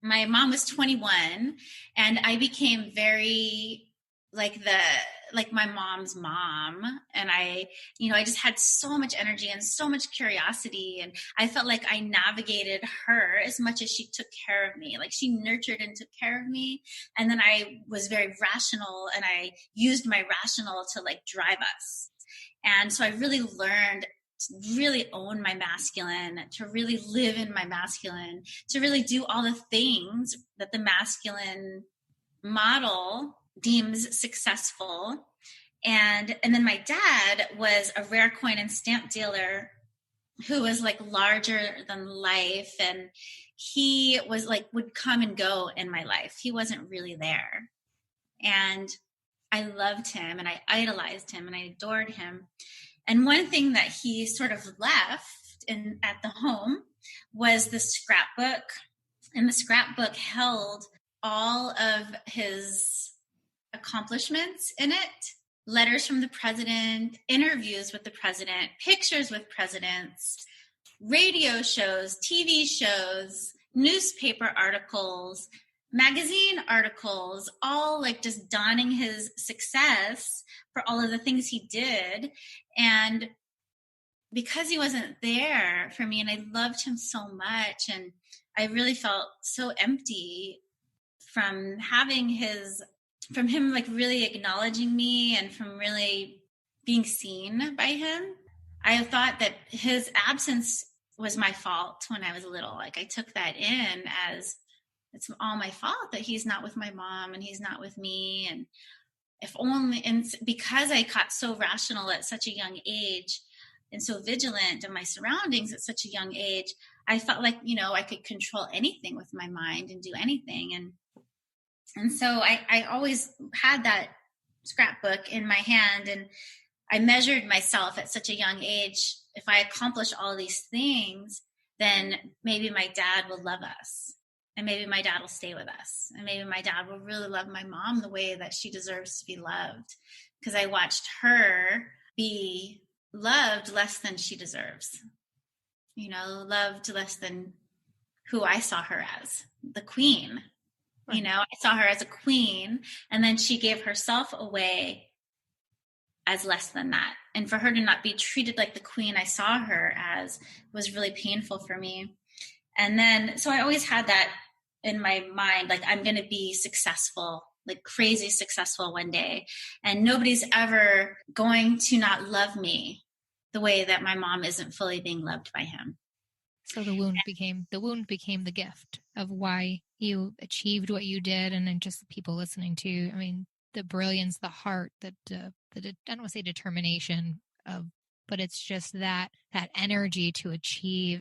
Speaker 1: my mom was 21, and I became very like my mom's mom. And I just had so much energy and so much curiosity. And I felt like I navigated her as much as she took care of me. Like, she nurtured and took care of me. And then I was very rational, and I used my rational to like drive us. And so I really learned to really own my masculine, to really live in my masculine, to really do all the things that the masculine model deems successful. And then my dad was a rare coin and stamp dealer who was like larger than life. And he was like, would come and go in my life. He wasn't really there. And I loved him, and I idolized him, and I adored him. And one thing that he sort of left at the home was the scrapbook. And the scrapbook held all of his accomplishments in it, letters from the president, interviews with the president, pictures with presidents, radio shows, TV shows, newspaper articles, magazine articles, all like just donning his success for all of the things he did. And because he wasn't there for me, and I loved him so much, and I really felt so empty from him like really acknowledging me and from really being seen by him. I thought that his absence was my fault when I was little. Like I took that in as it's all my fault that he's not with my mom and he's not with me. And because I got so rational at such a young age and so vigilant of my surroundings at such a young age, I felt like, I could control anything with my mind and do anything. And so I always had that scrapbook in my hand, and I measured myself at such a young age. If I accomplish all these things, then maybe my dad will love us, and maybe my dad will stay with us, and maybe my dad will really love my mom the way that she deserves to be loved, because I watched her be loved less than she deserves, loved less than who I saw her as, the queen. Right. I saw her as a queen, and then she gave herself away as less than that. And for her to not be treated like the queen I saw her as was really painful for me. And then, so I always had that in my mind, like I'm going to be successful, like crazy successful one day. And nobody's ever going to not love me the way that my mom isn't fully being loved by him.
Speaker 3: So the wound became the gift of why you achieved what you did. And then just the people listening to you, I mean, the brilliance, the heart, I don't want to say determination but it's just that energy to achieve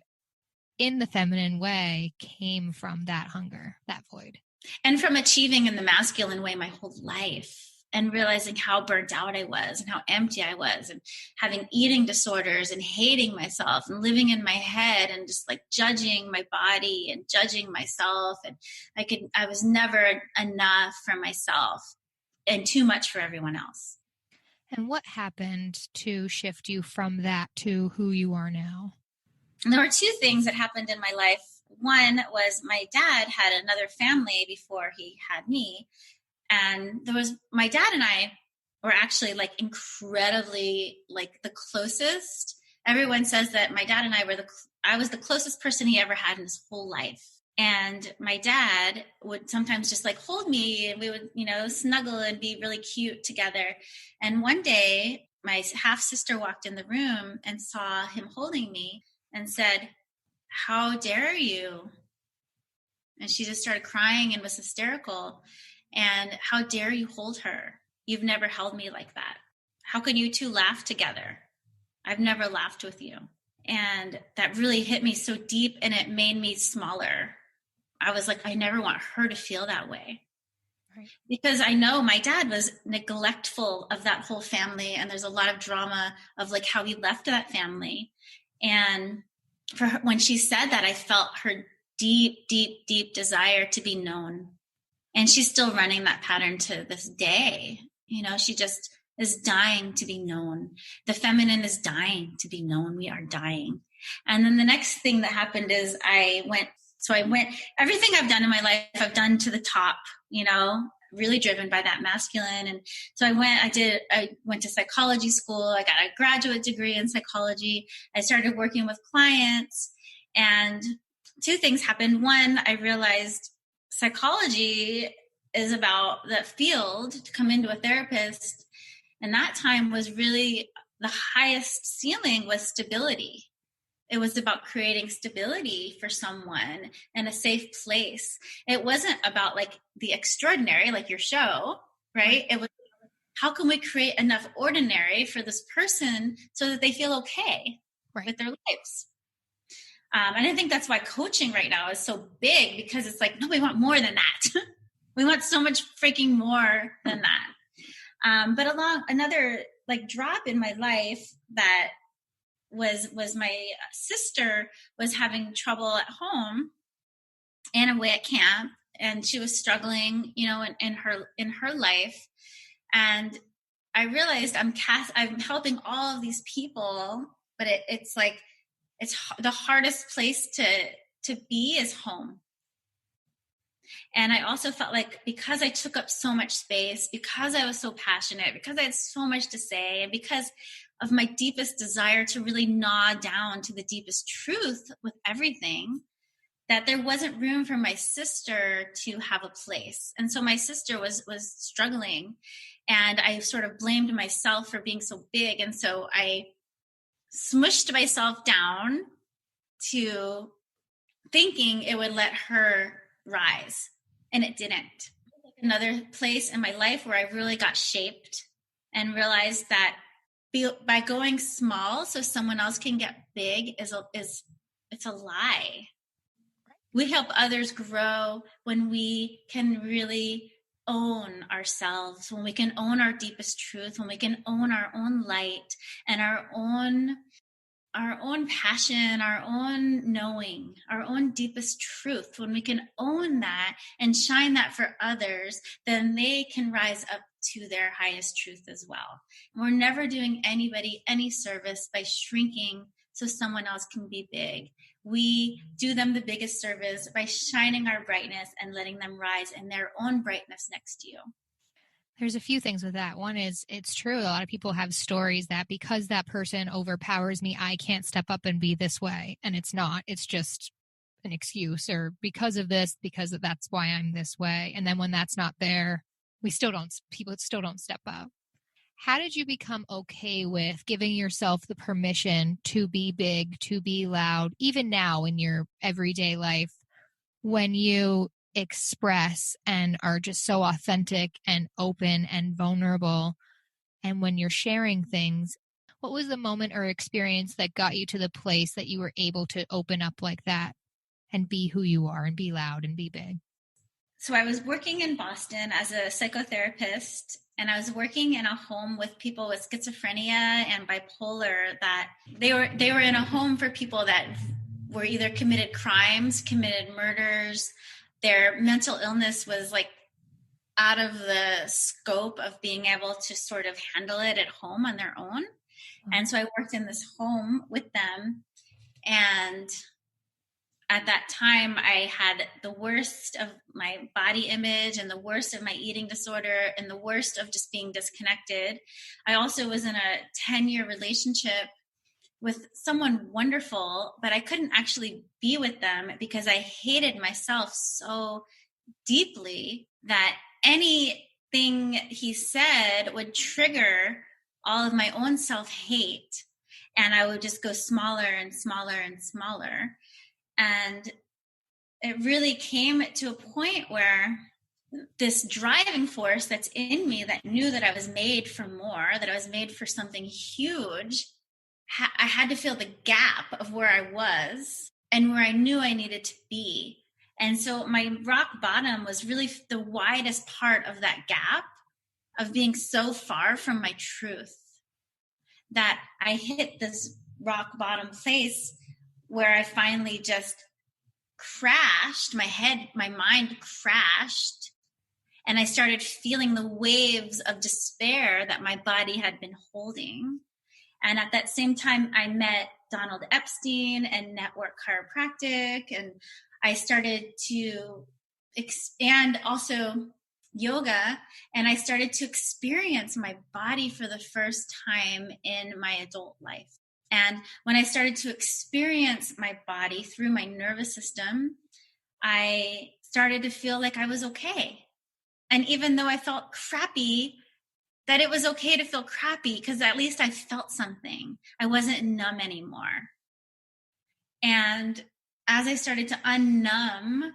Speaker 3: in the feminine way came from that hunger, that void.
Speaker 1: And from achieving in the masculine way my whole life, and realizing how burnt out I was and how empty I was, and having eating disorders and hating myself and living in my head and just like judging my body and judging myself. And I was never enough for myself and too much for everyone else.
Speaker 3: And what happened to shift you from that to who you are now?
Speaker 1: There were two things that happened in my life. One was my dad had another family before he had me. And my dad and I were actually like incredibly like the closest. Everyone says that my dad and I was the closest person he ever had in his whole life. And my dad would sometimes just like hold me, and we would, snuggle and be really cute together. And one day my half sister walked in the room and saw him holding me and said, "How dare you?" And she just started crying and was hysterical. And "How dare you hold her? You've never held me like that. How can you two laugh together? I've never laughed with you." And that really hit me so deep, and it made me smaller. I was like, I never want her to feel that way. Right. Because I know my dad was neglectful of that whole family. And there's a lot of drama of like how he left that family. And for her, when she said that, I felt her deep, deep, deep desire to be known. And she's still running that pattern to this day. She just is dying to be known. The feminine is dying to be known. We are dying. And then the next thing that happened is I went, everything I've done in my life, I've done to the top, really driven by that masculine. And so I went to psychology school. I got a graduate degree in psychology. I started working with clients, and two things happened. One, I realized psychology is about the field to come into a therapist. And that time was really the highest ceiling was stability. It was about creating stability for someone and a safe place. It wasn't about like the extraordinary, like your show, right? It was, how can we create enough ordinary for this person so that they feel okay with their lives? And I think that's why coaching right now is so big, because it's like, no, we want more than that. We want so much freaking more than that. But another like drop in my life that was my sister was having trouble at home and away at camp, and she was struggling, you know, in her life. And I realized I'm helping all of these people, but it's like, it's the hardest place to be is home. And I also felt like, because I took up so much space, because I was so passionate, because I had so much to say, and because of my deepest desire to really gnaw down to the deepest truth with everything, that there wasn't room for my sister to have a place. And so my sister was struggling, and I sort of blamed myself for being so big. And so I smushed myself down to thinking it would let her rise, and it didn't. Another place in my life where I really got shaped and realized that by going small so someone else can get big it's a lie. We help others grow when we can really own ourselves, when we can own our deepest truth, when we can own our own light and our own passion, our own knowing, our own deepest truth. When we can own that and shine that for others, then they can rise up to their highest truth as well. And we're never doing anybody any service by shrinking so someone else can be big. We do them the biggest service by shining our brightness and letting them rise in their own brightness next to you.
Speaker 3: There's a few things with that. One is, it's true. A lot of people have stories that because that person overpowers me, I can't step up and be this way. And it's not. It's just an excuse, or because of this, because that's why I'm this way. And then when that's not there, people still don't step up. How did you become okay with giving yourself the permission to be big, to be loud, even now in your everyday life, when you express and are just so authentic and open and vulnerable, and when you're sharing things? What was the moment or experience that got you to the place that you were able to open up like that and be who you are and be loud and be big?
Speaker 1: So I was working in Boston as a psychotherapist, and I was working in a home with people with schizophrenia and bipolar, that they were in a home for people that were either committed crimes, committed murders. Their mental illness was like out of the scope of being able to sort of handle it at home on their own. And so I worked in this home with them, and at that time, I had the worst of my body image and the worst of my eating disorder and the worst of just being disconnected. I also was in a 10-year relationship with someone wonderful, but I couldn't actually be with them because I hated myself so deeply that anything he said would trigger all of my own self-hate, and I would just go smaller and smaller and smaller. And it really came to a point where this driving force that's in me that knew that I was made for more, that I was made for something huge, I had to fill the gap of where I was and where I knew I needed to be. And so my rock bottom was really the widest part of that gap of being so far from my truth, that I hit this rock bottom place where I finally just crashed. My mind crashed, and I started feeling the waves of despair that my body had been holding. And at that same time, I met Donald Epstein and Network Chiropractic, and I started to expand also yoga, and I started to experience my body for the first time in my adult life. And when I started to experience my body through my nervous system, I started to feel like I was okay. And even though I felt crappy, that it was okay to feel crappy, because at least I felt something. I wasn't numb anymore. And as I started to unnumb,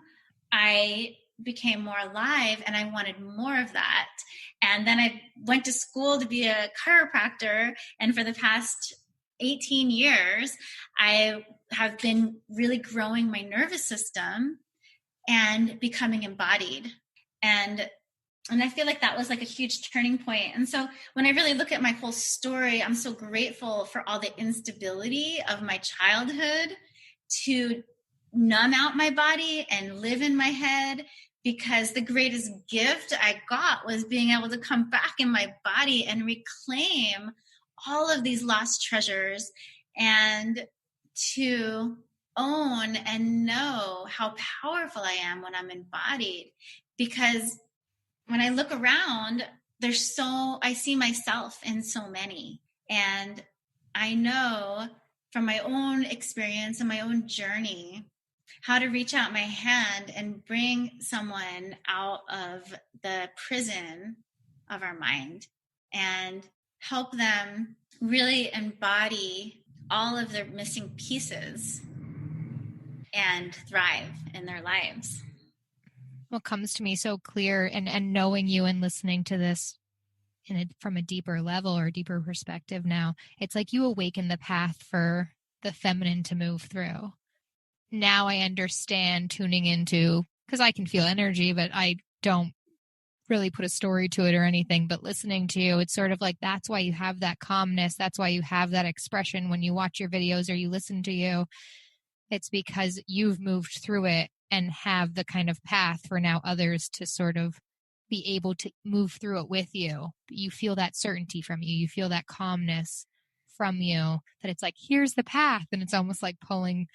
Speaker 1: I became more alive, and I wanted more of that. And then I went to school to be a chiropractor, and for the past 18 years, I have been really growing my nervous system and becoming embodied. And And I feel like that was like a huge turning point. And so when I really look at my whole story, I'm so grateful for all the instability of my childhood to numb out my body and live in my head, because the greatest gift I got was being able to come back in my body and reclaim all of these lost treasures, and to own and know how powerful I am when I'm embodied. Because when I look around, I see myself in so many. And I know from my own experience and my own journey how to reach out my hand and bring someone out of the prison of our mind and help them really embody all of their missing pieces and thrive in their lives.
Speaker 3: What comes to me so clear, and knowing you and listening to this from a deeper level or deeper perspective now, it's like you awaken the path for the feminine to move through. Now I understand tuning into, because I can feel energy, but I don't really put a story to it or anything. But listening to you, it's sort of like, that's why you have that calmness. That's why you have that expression when you watch your videos or you listen to you. It's because you've moved through it and have the kind of path for now others to sort of be able to move through it with you. You feel that certainty from you. You feel that calmness from you, that it's like, here's the path. And it's almost like pulling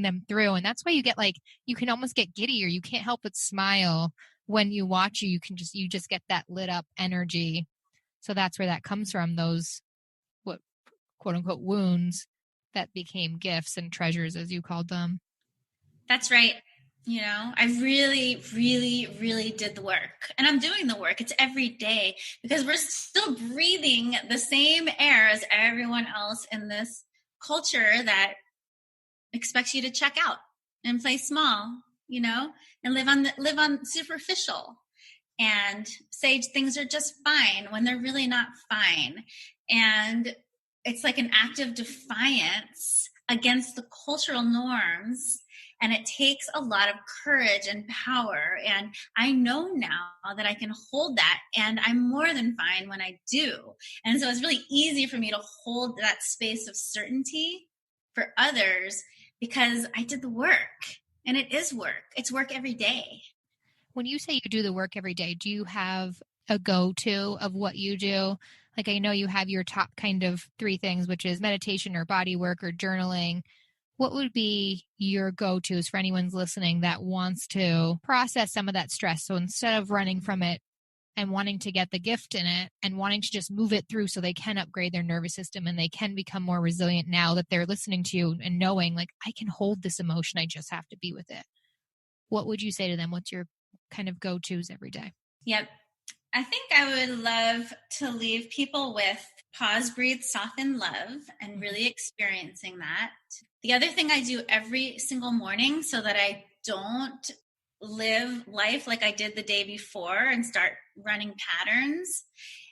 Speaker 3: them through. And that's why you get like, you can almost get giddy, or you can't help but smile when you watch you. You just get that lit up energy. So that's where that comes from, those what quote unquote wounds that became gifts and treasures, as you called them.
Speaker 1: That's right. You know, I really, really, really did the work, and I'm doing the work. It's every day, because we're still breathing the same air as everyone else in this culture that expects you to check out and play small, you know, and live on superficial and say things are just fine when they're really not fine. And it's like an act of defiance against the cultural norms. And it takes a lot of courage and power. And I know now that I can hold that, and I'm more than fine when I do. And so it's really easy for me to hold that space of certainty for others, because I did the work. And it is work. It's work every day.
Speaker 3: When you say you do the work every day, do you have a go-to of what you do? Like, I know you have your top kind of 3 things, which is meditation or body work or journaling. What would be your go-tos for anyone's listening that wants to process some of that stress? So instead of running from it and wanting to get the gift in it and wanting to just move it through so they can upgrade their nervous system and they can become more resilient now that they're listening to you and knowing, like, I can hold this emotion, I just have to be with it. What would you say to them? What's your kind of go-tos every day?
Speaker 1: Yep. I think I would love to leave people with pause, breathe, soften, love, and really experiencing that. The other thing I do every single morning, so that I don't live life like I did the day before and start running patterns,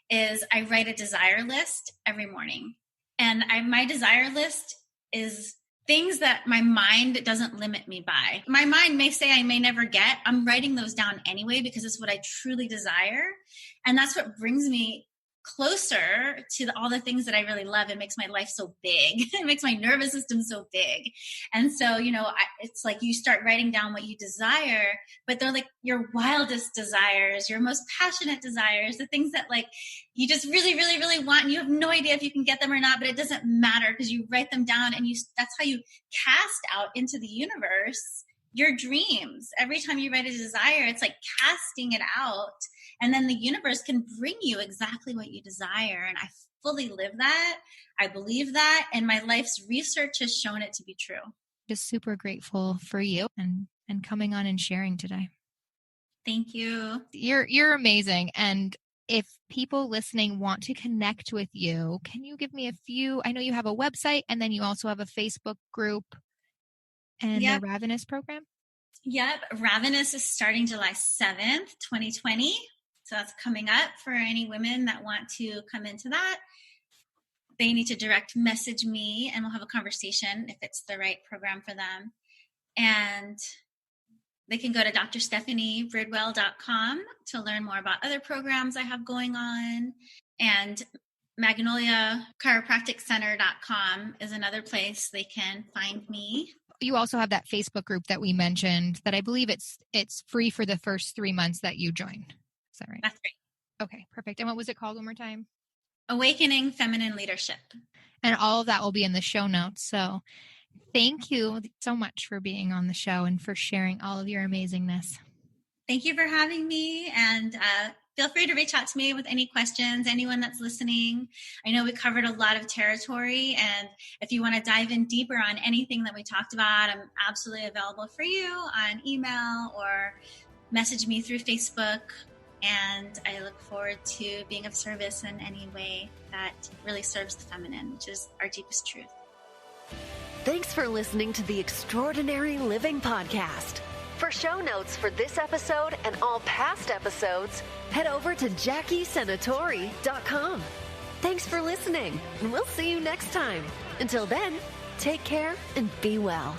Speaker 1: is I write a desire list every morning. And my desire list is things that my mind doesn't limit me by. My mind may say I may never get. I'm writing those down anyway, because it's what I truly desire. And that's what brings me closer to all the things that I really love. It makes my life so big. It makes my nervous system so big. And so, you know, it's like you start writing down what you desire, but they're like your wildest desires, your most passionate desires, the things that like you just really, really, really want. And you have no idea if you can get them or not, but it doesn't matter, because you write them down, and that's how you cast out into the universe your dreams. Every time you write a desire, it's like casting it out. And then the universe can bring you exactly what you desire. And I fully live that. I believe that. And my life's research has shown it to be true.
Speaker 3: Just super grateful for you and coming on and sharing today.
Speaker 1: Thank you.
Speaker 3: You're amazing. And if people listening want to connect with you, can you give me a few? I know you have a website, and then you also have a Facebook group and the RAVENOUS program.
Speaker 1: Yep. RAVENOUS is starting July 7th, 2020. So that's coming up for any women that want to come into that. They need to direct message me, and we'll have a conversation if it's the right program for them. And they can go to drstephaniebridwell.com to learn more about other programs I have going on. And MagnoliaChiropracticCenter.com is another place they can find me.
Speaker 3: You also have that Facebook group that we mentioned that I believe it's free for the first 3 months that you join. Is that right?
Speaker 1: That's great.
Speaker 3: Okay, perfect. And what was it called one more time?
Speaker 1: Awakening Feminine Leadership.
Speaker 3: And all of that will be in the show notes. So thank you so much for being on the show and for sharing all of your amazingness.
Speaker 1: Thank you for having me. And feel free to reach out to me with any questions, anyone that's listening. I know we covered a lot of territory. And if you want to dive in deeper on anything that we talked about, I'm absolutely available for you on email or message me through Facebook. And I look forward to being of service in any way that really serves the feminine, which is our deepest truth.
Speaker 2: Thanks for listening to the Extraordinary Living Podcast. For show notes for this episode and all past episodes, head over to JackieSenatori.com. Thanks for listening, and we'll see you next time. Until then, take care and be well.